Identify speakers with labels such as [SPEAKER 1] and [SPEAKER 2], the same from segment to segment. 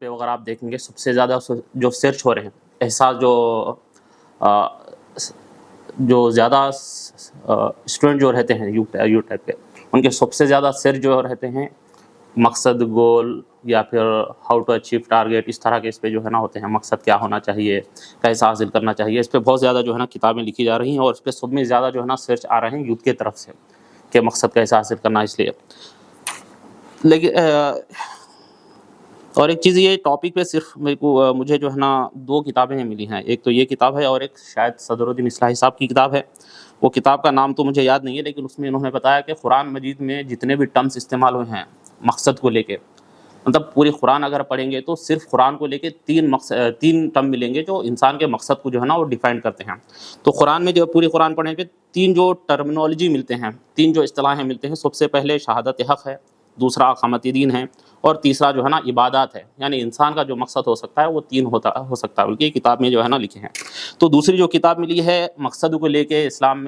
[SPEAKER 1] پہ اگر آپ دیکھیں گے سب سے زیادہ جو سرچ ہو رہے ہیں احساس جو زیادہ اسٹوڈنٹ جو رہتے ہیں یو ٹیپ پہ ان کے سب سے زیادہ سرچ جو رہتے ہیں مقصد گول یا پھر ہاؤ ٹو اچیو ٹارگیٹ، اس طرح کے اس پہ جو ہے نا ہوتے ہیں، مقصد کیا ہونا چاہیے، کیسا حاصل کرنا چاہیے، اس پہ بہت زیادہ جو ہے نا کتابیں لکھی جا رہی ہیں اور اس پہ سب میں زیادہ جو ہے نا سرچ آ رہے ہیں یوتھ کی طرف سے کہ مقصد کیسا حاصل کرنا. اس لیے لیکن اور ایک چیز یہ ٹاپک پہ صرف مجھے جو ہے نا 2 کتابیں ملی ہیں. ایک تو یہ کتاب ہے اور ایک شاید صدر الدین اصلاحی صاحب کی کتاب ہے. وہ کتاب کا نام تو مجھے یاد نہیں ہے، لیکن اس میں انہوں نے بتایا کہ قرآن مجید میں جتنے بھی ٹرمز استعمال ہوئے ہیں مقصد کو لے کے، مطلب پوری قرآن اگر پڑھیں گے تو صرف قرآن کو لے کے 3 ٹرم ملیں گے جو انسان کے مقصد کو جو ہے نا وہ ڈیفائن کرتے ہیں. تو قرآن میں جو پوری قرآن پڑھیں گے 3 جو ٹرمنالوجی ملتے ہیں، 3 جو اصطلاحیں ملتے ہیں. سب سے پہلے شہادت حق ہے، دوسرا اقامت دین ہے، اور تیسرا جو ہے نا عبادات ہے. یعنی انسان کا جو مقصد ہو سکتا ہے وہ 3 ہو سکتا ہے، بلکہ یہ کتاب میں جو ہے نا لکھے ہیں. تو دوسری جو کتاب ملی ہے مقصد کو لے کے اسلام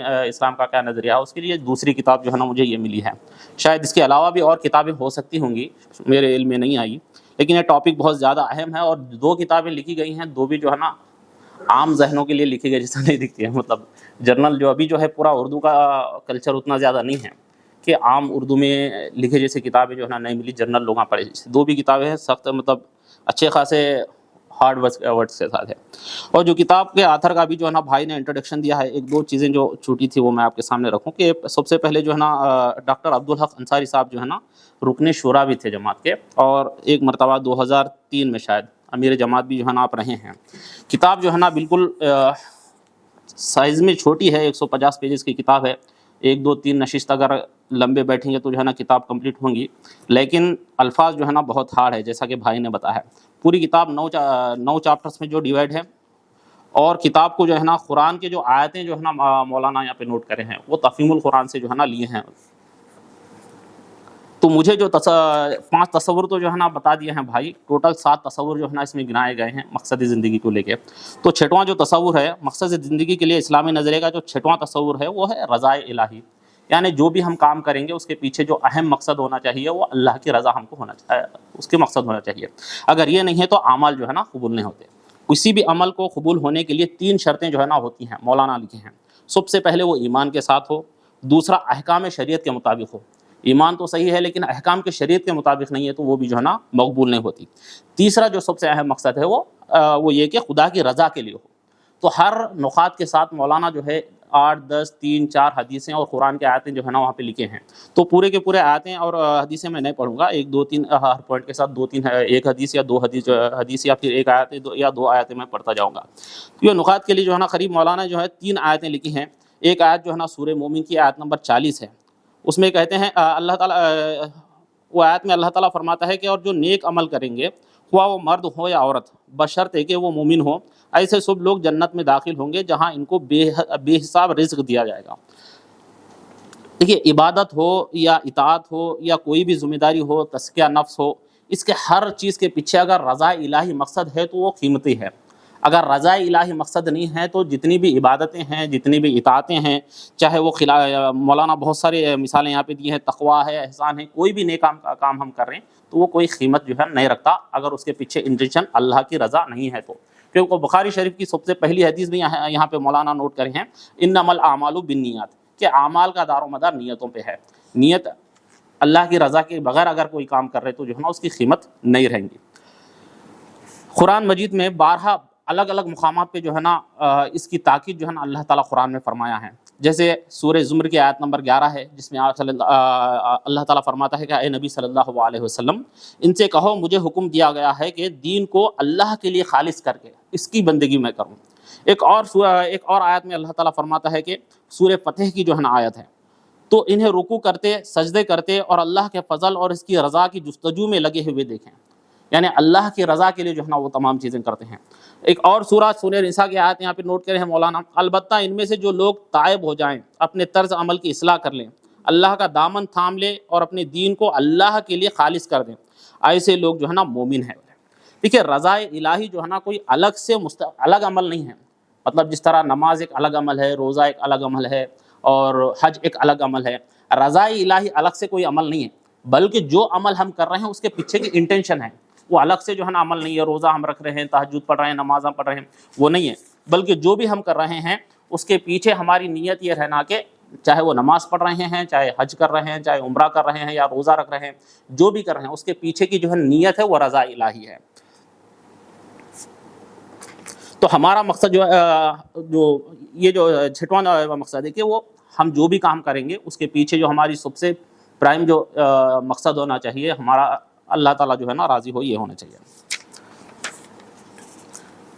[SPEAKER 1] کا کیا نظریہ ہے، اس کے لیے دوسری کتاب جو ہے نا مجھے یہ ملی ہے. شاید اس کے علاوہ بھی اور کتابیں ہو سکتی ہوں گی، میرے علم میں نہیں آئی، لیکن یہ ٹاپک بہت زیادہ اہم ہے. اور 2 کتابیں لکھی گئی ہیں، 2 بھی جو ہے نا عام ذہنوں کے لیے لکھی گئی جیسا نہیں دکھتی ہے. مطلب جرنل جو ابھی جو ہے پورا اردو کا کلچر اتنا زیادہ نہیں ہے کہ عام اردو میں لکھے جیسے کتابیں جو ہے نا نہیں ملی، جرنل لوگ پڑھے. 2 بھی کتابیں ہیں سخت، مطلب اچھے خاصے ہارڈ ورڈز کے ساتھ ہے. اور جو کتاب کے آتھر کا بھی جو ہے نا بھائی نے انٹروڈکشن دیا ہے، 1-2 چیزیں جو چھوٹی تھی وہ میں آپ کے سامنے رکھوں. کہ سب سے پہلے جو ہے نا ڈاکٹر عبدالحق انصاری صاحب جو ہے نا رکن شورا بھی تھے جماعت کے، اور ایک مرتبہ 2003 میں شاید امیر جماعت بھی جو ہے نا آپ رہے ہیں. کتاب جو ہے نا بالکل سائز میں چھوٹی ہے، 150 پیجز کی کتاب ہے. 1-2-3 نشست اگر لمبے بیٹھیں گے تو جو ہے نا کتاب کمپلیٹ ہوں گی، لیکن الفاظ جو ہے نا بہت ہارڈ ہے جیسا کہ بھائی نے بتایا ہے. پوری کتاب 9 چیپٹرز میں جو ڈیوائڈ ہے، اور کتاب کو جو ہے نا قرآن کے جو آیتیں جو ہے نا مولانا یہاں پہ نوٹ کرے ہیں وہ تفہیم القرآن سے جو ہے نا لیے ہیں. تو مجھے جو 5 تصور تو جو ہے نا بتا دیے ہیں بھائی، ٹوٹل 7 تصور جو ہے نا اس میں گنائے گئے ہیں مقصد زندگی کو لے کے. تو 6واں جو تصور ہے مقصد زندگی کے لیے اسلامی نظریے کا، جو 6واں تصور ہے وہ ہے رضا الہی. یعنی جو بھی ہم کام کریں گے اس کے پیچھے جو اہم مقصد ہونا چاہیے وہ اللہ کی رضا ہم کو ہونا چاہیے، اس کے مقصد ہونا چاہیے. اگر یہ نہیں ہے تو اعمال جو ہے نا قبول نہیں ہوتے. کسی بھی عمل کو قبول ہونے کے لیے 3 شرطیں جو ہے نا ہوتی ہیں، مولانا لکھے ہیں. سب سے پہلے وہ ایمان کے ساتھ ہو، دوسرا احکام شریعت کے مطابق ہو. ایمان تو صحیح ہے لیکن احکام کے شریعت کے مطابق نہیں ہے تو وہ بھی جو ہے نا مقبول نہیں ہوتی. تیسرا جو سب سے اہم مقصد ہے وہ یہ کہ خدا کی رضا کے لیے ہو. تو ہر نقاط کے ساتھ مولانا جو ہے 8, 10, 3, 4 حدیثیں اور قرآن کے آیتیں جو ہے نا وہاں پہ لکھے ہیں. تو پورے کے پورے آیتیں اور حدیثیں میں نہیں پڑھوں گا، 1, 2, 3 ہر پوائنٹ کے ساتھ 2, 3 ایک حدیث یا 2 حدیث یا پھر ایک آیت یا 2 آیتیں میں پڑھتا جاؤں گا. یہ نقاط کے لیے جو ہے نا قریب مولانا جو ہے 3 آیتیں لکھی ہیں. ایک آیت جو ہے نا سورہ مومن کی آیت نمبر 40 ہے. اس میں کہتے ہیں اللہ تعالیٰ، وہ آیت میں اللہ تعالیٰ فرماتا ہے کہ اور جو نیک عمل کریں گے خواہ وہ مرد ہو یا عورت، بشرط ہے کہ وہ مومن ہو، ایسے سب لوگ جنت میں داخل ہوں گے جہاں ان کو بے حساب رزق دیا جائے گا. دیکھیے، عبادت ہو یا اطاعت ہو یا کوئی بھی ذمہ داری ہو، تزکیہ نفس ہو، اس کے ہر چیز کے پیچھے اگر رضا الہی مقصد ہے تو وہ قیمتی ہے. اگر رضا الہی مقصد نہیں ہے تو جتنی بھی عبادتیں ہیں، جتنی بھی اطاعتیں ہیں، چاہے وہ مولانا بہت ساری مثالیں یہاں پہ دی ہیں، تقویٰ ہے، احسان ہے، کوئی بھی نیک کام ہم کر رہے ہیں تو وہ کوئی قیمت جو ہے نہیں رکھتا اگر اس کے پیچھے انٹینشن اللہ کی رضا نہیں ہے تو. کیونکہ بخاری شریف کی سب سے پہلی حدیث بھی یہاں پہ مولانا نوٹ کرے ہیں، انما الاعمال بالنیات، کہ اعمال کا دار و مدار نیتوں پہ ہے. نیت اللہ کی رضا کے بغیر اگر کوئی کام کر رہے تو جو ہے نا اس کی قیمت نہیں رہیں گی. قرآن مجید میں 12 الگ الگ مقامات پہ جو ہے نا اس کی تاکید جو ہے نا اللہ تعالیٰ قرآن میں فرمایا ہے. جیسے سورہ زمر کی آیت نمبر 11 ہے، جس میں اللہ تعالیٰ فرماتا ہے کہ اے نبی صلی اللہ علیہ وسلم، ان سے کہو مجھے حکم دیا گیا ہے کہ دین کو اللہ کے لیے خالص کر کے اس کی بندگی میں کروں. ایک اور آیت میں اللہ تعالیٰ فرماتا ہے کہ سورہ فتح کی جو ہے نا آیت ہے، تو انہیں رکوع کرتے، سجدے کرتے اور اللہ کے فضل اور اس کی رضا کی جستجو میں لگے ہوئے دیکھیں. یعنی اللہ کی رضا کے لیے جو ہے نا وہ تمام چیزیں کرتے ہیں. ایک اور سورہ نساء کی آیت یہاں پہ نوٹ کرے ہیں مولانا، البتہ ان میں سے جو لوگ تائب ہو جائیں، اپنے طرز عمل کی اصلاح کر لیں، اللہ کا دامن تھام لیں اور اپنے دین کو اللہ کے لیے خالص کر دیں، ایسے لوگ جو ہے نا مومن ہیں. دیکھیے، رضا الہی جو ہے نا کوئی الگ سے الگ عمل نہیں ہے. مطلب جس طرح نماز ایک الگ عمل ہے، روزہ ایک الگ عمل ہے، اور حج ایک الگ عمل ہے. رضا الہی الگ سے کوئی عمل نہیں ہے، بلکہ جو عمل ہم کر رہے ہیں اس کے پیچھے کی انٹینشن ہے. وہ الگ سے جو ہے نا عمل نہیں ہے، روزہ ہم رکھ رہے ہیں، تہجد پڑھ رہے ہیں، نمازاں پڑھ رہے ہیں، وہ نہیں ہے، بلکہ جو بھی ہم کر رہے ہیں اس کے پیچھے ہماری نیت یہ رہنا کہ چاہے وہ نماز پڑھ رہے ہیں، چاہے حج کر رہے ہیں، چاہے عمرہ کر رہے ہیں یا روزہ رکھ رہے ہیں، جو بھی کر رہے ہیں اس کے پیچھے کی جو ہے نیت ہے وہ رضا الہی ہے۔ تو ہمارا مقصد جو یہ جو چھٹواں مقصد ہے کہ وہ ہم جو بھی کام کریں گے اس کے پیچھے جو ہماری سب سے پرائم جو مقصد ہونا چاہیے ہمارا، اللہ تعالیٰ جو ہے نا راضی ہو، یہ ہونا چاہیے۔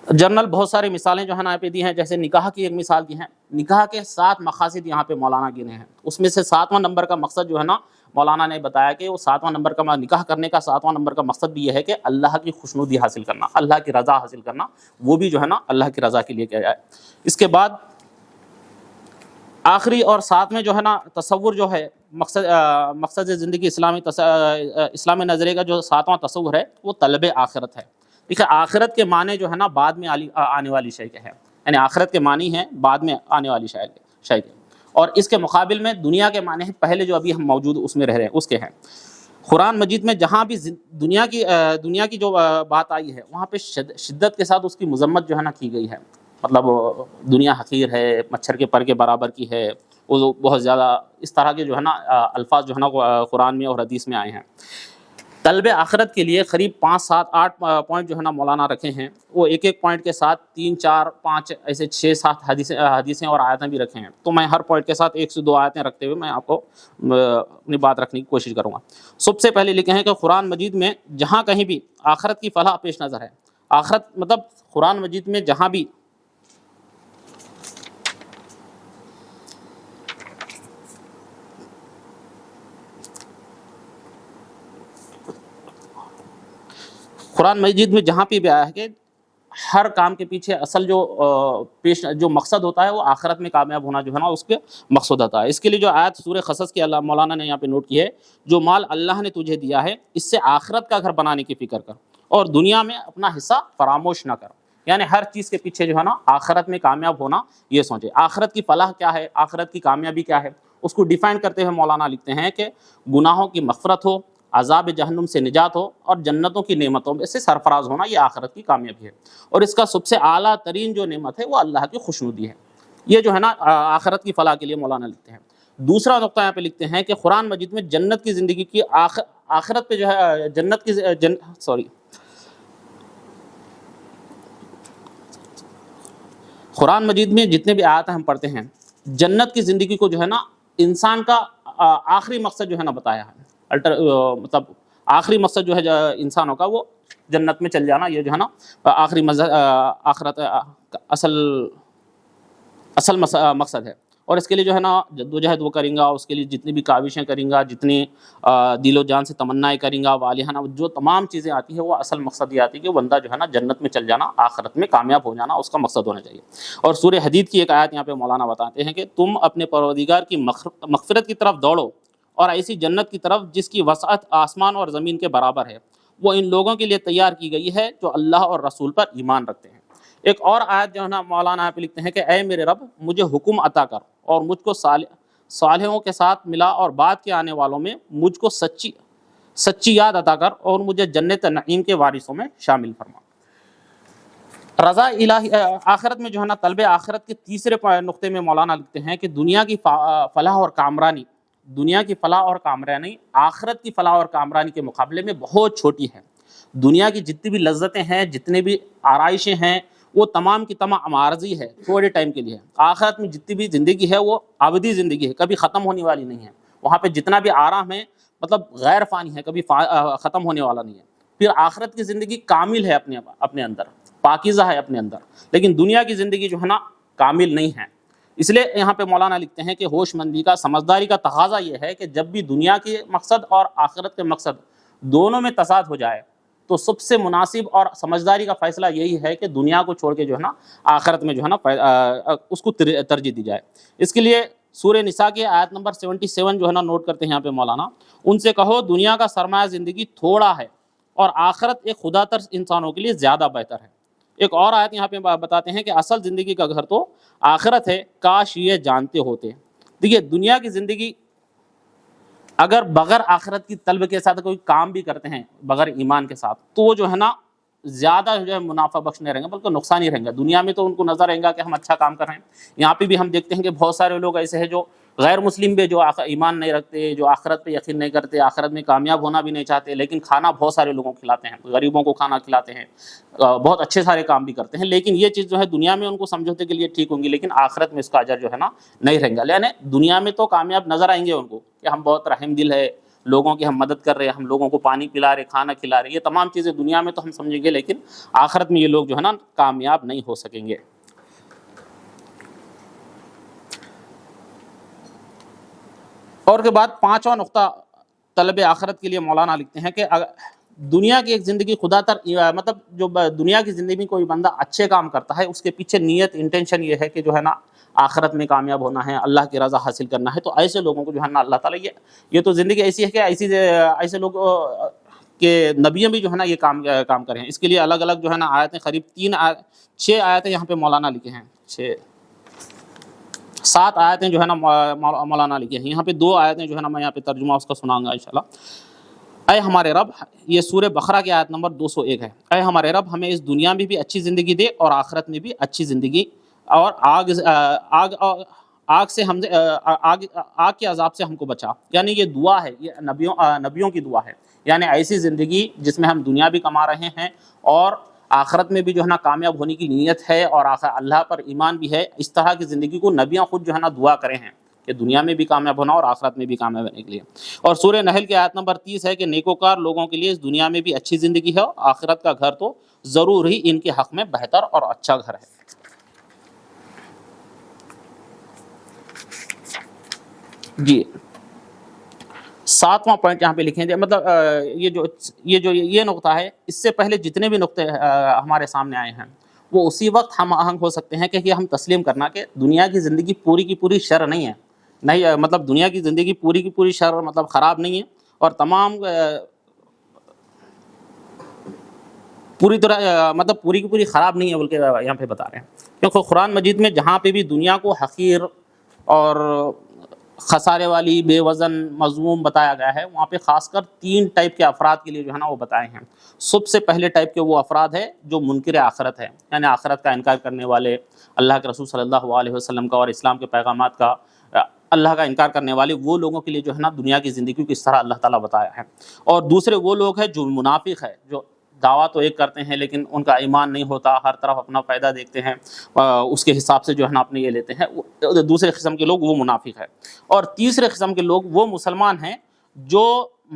[SPEAKER 1] جنرل بہت ساری مثالیں جو ہے نا یہاں پہ دی ہیں، جیسے نکاح کی ایک مثال دی ہے، نکاح کے 7 مقاصد یہاں پہ مولانا گنے ہیں، اس میں سے 7واں نمبر کا مقصد جو ہے نا مولانا نے بتایا کہ وہ 7واں نمبر کا نکاح کرنے کا 7واں نمبر کا مقصد بھی یہ ہے کہ اللہ کی خوشنودی حاصل کرنا، اللہ کی رضا حاصل کرنا، وہ بھی جو ہے نا اللہ کی رضا کے لیے کیا جائے۔ اس کے بعد آخری اور 7 جو ہے نا تصور جو ہے مقصد زندگی اسلامی نظریے کا جو 7واں تصور ہے وہ طلب آخرت ہے۔ دیکھیں آخرت کے معنی جو ہے نا بعد میں آنے والی شے کے ہے، یعنی آخرت کے معنی ہیں بعد میں آنے والی شے کے، اور اس کے مقابل میں دنیا کے معنی ہیں پہلے جو ابھی ہم موجود اس میں رہ رہے ہیں اس کے ہیں۔ قرآن مجید میں جہاں بھی دنیا کی جو بات آئی ہے وہاں پہ شدت کے ساتھ اس کی مذمت جو ہے نا کی گئی ہے، مطلب دنیا حقیر ہے، مچھر کے پر کے برابر کی ہے، وہ بہت زیادہ اس طرح کے جو ہے نا الفاظ جو ہے نا قرآن میں اور حدیث میں آئے ہیں۔ طلب آخرت کے لیے قریب 5 7 8 پوائنٹ جو ہے نا مولانا رکھے ہیں، وہ ایک ایک پوائنٹ کے ساتھ 3 4 5 ایسے 6 7 حدیثیں اور آیتیں بھی رکھے ہیں، تو میں ہر پوائنٹ کے ساتھ 1 سے 2 آیتیں رکھتے ہوئے میں آپ کو اپنی بات رکھنے کی کوشش کروں گا۔ سب سے پہلے لکھے ہیں کہ قرآن مجید میں جہاں کہیں بھی آخرت کی فلاح پیش نظر ہے، آخرت مطلب قرآن مجید میں جہاں بھی قرآن مجید میں جہاں پہ بھی آیا ہے کہ ہر کام کے پیچھے اصل جو مقصد ہوتا ہے وہ آخرت میں کامیاب ہونا جو ہے نا اس کے مقصد ہوتا ہے۔ اس کے لیے جو آیت سورہ قصص کی اللہ مولانا نے یہاں پہ نوٹ کی ہے، جو مال اللہ نے تجھے دیا ہے اس سے آخرت کا گھر بنانے کی فکر کر اور دنیا میں اپنا حصہ فراموش نہ کر، یعنی ہر چیز کے پیچھے جو ہے نا آخرت میں کامیاب ہونا یہ سوچے۔ آخرت کی فلاح کیا ہے، آخرت کی کامیابی کیا ہے، اس کو ڈیفائن کرتے ہوئے مولانا لکھتے ہیں کہ گناہوں کی مغفرت ہو، عذاب جہنم سے نجات ہو اور جنتوں کی نعمتوں میں سے سرفراز ہونا، یہ آخرت کی کامیابی ہے، اور اس کا سب سے اعلیٰ ترین جو نعمت ہے وہ اللہ کی خوشنودی ہے۔ یہ جو ہے نا آخرت کی فلاح کے لیے مولانا لکھتے ہیں۔ دوسرا نقطہ یہاں پہ لکھتے ہیں کہ قرآن مجید میں جنت کی زندگی کی آخرت پہ جو ہے قرآن مجید میں جتنے بھی آیات ہم پڑھتے ہیں جنت کی زندگی کو جو ہے نا انسان کا آخری مقصد جو ہے نا بتایا ہے، مطلب آخری مقصد جو ہے انسانوں کا وہ جنت میں چل جانا، یہ جو ہے نا آخری آخرت اصل مقصد ہے، اور اس کے لیے جو ہے نا جدوجہد وہ کریں گا، اس کے لیے جتنی بھی کاوشیں کریں گا، جتنی دل و جان سے تمنائیں کریں گا، والہانہ جو تمام چیزیں آتی ہیں وہ اصل مقصد یہ آتی ہے کہ بندہ جو ہے نا جنت میں چل جانا، آخرت میں کامیاب ہو جانا اس کا مقصد ہونا چاہیے۔ اور سورہ حدید کی ایک آیت یہاں پہ مولانا بتاتے ہیں کہ تم اپنے پروردگار کی مغفرت کی طرف دوڑو اور ایسی جنت کی طرف جس کی وسعت آسمان اور زمین کے برابر ہے، وہ ان لوگوں کے لیے تیار کی گئی ہے جو اللہ اور رسول پر ایمان رکھتے ہیں۔ ایک اور آیت جو ہے نا مولانا یہاں پہ لکھتے ہیں کہ اے میرے رب مجھے حکم عطا کر اور مجھ کو صالحوں کے ساتھ ملا اور بعد کے آنے والوں میں مجھ کو سچی یاد عطا کر اور مجھے جنت نعیم کے وارثوں میں شامل فرما۔ رضا الہی آخرت میں جو ہے نا طلب آخرت کے تیسرے نقطے میں مولانا لکھتے ہیں کہ دنیا کی فلاح اور کامرانی آخرت کی فلاح اور کامرانی کے مقابلے میں بہت چھوٹی ہے۔ دنیا کی جتنی بھی لذتیں ہیں، جتنے بھی آرائشیں ہیں، وہ تمام کی تمام عارضی ہے، تھوڑے ٹائم کے لیے ہے۔ آخرت میں جتنی بھی زندگی ہے وہ ابدی زندگی ہے، کبھی ختم ہونے والی نہیں ہے۔ وہاں پہ جتنا بھی آرام ہے مطلب غیر فانی ہے، کبھی ختم ہونے والا نہیں ہے۔ پھر آخرت کی زندگی کامل ہے اپنے اندر، پاکیزہ ہے اپنے اندر، لیکن دنیا کی زندگی جو ہے نا کامل نہیں ہے۔ اس لیے یہاں پہ مولانا لکھتے ہیں کہ ہوش مندی کا، سمجھداری کا تقاضا یہ ہے کہ جب بھی دنیا کے مقصد اور آخرت کے مقصد دونوں میں تضاد ہو جائے تو سب سے مناسب اور سمجھداری کا فیصلہ یہی ہے کہ دنیا کو چھوڑ کے جو ہے نا آخرت میں جو ہے نا اس کو ترجیح دی جائے۔ اس کے لیے سورہ نساء کی آیت نمبر 77 جو ہے نا نوٹ کرتے ہیں یہاں پہ مولانا، ان سے کہو دنیا کا سرمایہ زندگی تھوڑا ہے اور آخرت ایک خدا ترس انسانوں کے لیے زیادہ بہتر ہے۔ ایک اور آیت یہاں پہ بتاتے ہیں کہ اصل زندگی کا گھر تو آخرت ہے، کاش یہ جانتے ہوتے۔ دیکھیے دنیا کی زندگی اگر بغیر آخرت کی طلب کے ساتھ کوئی کام بھی کرتے ہیں بغیر ایمان کے ساتھ، تو وہ جو ہے نا زیادہ جو ہے منافع بخش نہیں رہیں گے بلکہ نقصان ہی رہیں گا۔ دنیا میں تو ان کو نظر رہیں گا کہ ہم اچھا کام کر رہے ہیں، یہاں پہ بھی ہم دیکھتے ہیں کہ بہت سارے لوگ ایسے ہیں جو غیر مسلم بھی، جو ایمان نہیں رکھتے، جو آخرت پہ یقین نہیں کرتے، آخرت میں کامیاب ہونا بھی نہیں چاہتے، لیکن کھانا بہت سارے لوگوں کو کھلاتے ہیں، غریبوں کو کھانا کھلاتے ہیں، بہت اچھے سارے کام بھی کرتے ہیں، لیکن یہ چیز جو ہے دنیا میں ان کو سمجھوتے کے لیے ٹھیک ہوں گی، لیکن آخرت میں اس کا اجر جو ہے نا نہیں رہیں گا۔ یعنی دنیا میں تو کامیاب نظر آئیں گے ان کو کہ ہم بہت رحم دل ہے، لوگوں کی ہم مدد کر رہے ہیں، ہم لوگوں کو پانی پلا رہے، کھانا کھلا رہے، یہ تمام چیزیں دنیا میں تو ہم سمجھیں گے، لیکن آخرت میں یہ لوگ جو ہے نا کامیاب نہیں ہو سکیں گے۔ اور کے بعد پانچواں نقطہ طلب آخرت کے لیے مولانا لکھتے ہیں کہ دنیا کی ایک زندگی خدا تر، مطلب جو دنیا کی زندگی میں کوئی بندہ اچھے کام کرتا ہے، اس کے پیچھے نیت انٹینشن یہ ہے کہ جو ہے نا آخرت میں کامیاب ہونا ہے، اللہ کی رضا حاصل کرنا ہے، تو ایسے لوگوں کو جو ہے نا اللہ تعالیٰ یہ تو زندگی ایسی ہے کہ ایسے لوگ کہ نبیوں بھی جو ہے نا یہ کام کریں۔ اس کے لیے الگ الگ جو ہے نا آیتیں، قریب 6 آیتیں یہاں پہ مولانا لکھے ہیں، 7 آیتیں جو ہے نا مولانا لکھے ہیں، یہاں پہ 2 آیتیں جو ہے نا میں یہاں پہ ترجمہ اس کا سناؤں گا انشاءاللہ۔ اے ہمارے رب، یہ سورہ بقرہ کی آیت نمبر 201 ہے۔ اے ہمارے رب، ہمیں اس دنیا میں بھی اچھی زندگی دے اور آخرت میں بھی اچھی زندگی، اور آگ کے عذاب سے ہم کو بچا۔ یعنی یہ دعا ہے، یہ نبیوں کی دعا ہے، یعنی ایسی زندگی جس میں ہم دنیا بھی کما رہے ہیں اور آخرت میں بھی جو ہے نا کامیاب ہونے کی نیت ہے اور اللہ پر ایمان بھی ہے، اس طرح کی زندگی کو نبیاں خود جو ہے نا دعا کرے ہیں کہ دنیا میں بھی کامیاب ہونا اور آخرت میں بھی کامیاب ہونے کے لیے۔ اور سورہ نحل کی آیت نمبر 30 ہے کہ نیکوکار لوگوں کے لیے اس دنیا میں بھی اچھی زندگی ہے، آخرت کا گھر تو ضرور ہی ان کے حق میں بہتر اور اچھا گھر ہے۔ جی 7واں پوائنٹ یہاں پہ لکھیں گے، مطلب یہ نقطہ ہے، اس سے پہلے جتنے بھی نقطے ہمارے سامنے آئے ہیں وہ اسی وقت ہم آہنگ ہو سکتے ہیں کہ ہم تسلیم کرنا کہ دنیا کی زندگی پوری کی پوری شر نہیں ہے، نہیں مطلب دنیا کی زندگی پوری کی پوری شر مطلب خراب نہیں ہے، اور تمام پوری طرح مطلب پوری کی پوری خراب نہیں ہے، بلکہ یہاں پہ بتا رہے ہیں کیونکہ قرآن مجید میں جہاں پہ بھی دنیا کو حقیر اور خسارے والی، بے وزن، مذموم بتایا گیا ہے، وہاں پہ خاص کر 3 ٹائپ کے افراد کے لیے جو ہے نا وہ بتائے ہیں۔ سب سے پہلے ٹائپ کے وہ افراد ہے جو منکر آخرت ہے، یعنی آخرت کا انکار کرنے والے، اللہ کے رسول صلی اللہ علیہ وسلم کا اور اسلام کے پیغامات کا، اللہ کا انکار کرنے والے، وہ لوگوں کے لیے جو ہے نا دنیا کی زندگی کو کس طرح اللہ تعالیٰ بتایا ہے۔ اور دوسرے وہ لوگ ہیں جو منافق ہے، جو دعویٰ تو ایک کرتے ہیں لیکن ان کا ایمان نہیں ہوتا، ہر طرف اپنا فائدہ دیکھتے ہیں، اس کے حساب سے جو ہے نا اپنے یہ لیتے ہیں، دوسرے قسم کے لوگ وہ منافق ہے۔ اور تیسرے قسم کے لوگ وہ مسلمان ہیں جو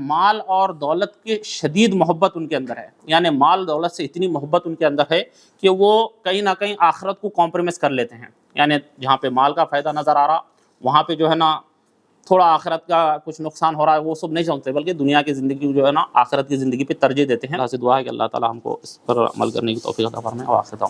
[SPEAKER 1] مال اور دولت کی شدید محبت ان کے اندر ہے، یعنی مال دولت سے اتنی محبت ان کے اندر ہے کہ وہ کہیں نہ کہیں آخرت کو کمپرومائز کر لیتے ہیں، یعنی جہاں پہ مال کا فائدہ نظر آ رہا وہاں پہ جو ہے نا تھوڑا آخرت کا کچھ نقصان ہو رہا ہے وہ سب نہیں سمجھتے، بلکہ دنیا کی زندگی جو ہے نا آخرت کی زندگی پہ ترجیح دیتے ہیں۔ اللہ سے دعا ہے کہ اللہ تعالیٰ ہم کو اس پر عمل کرنے کی توفیق عطا فرمائے، اور آخرت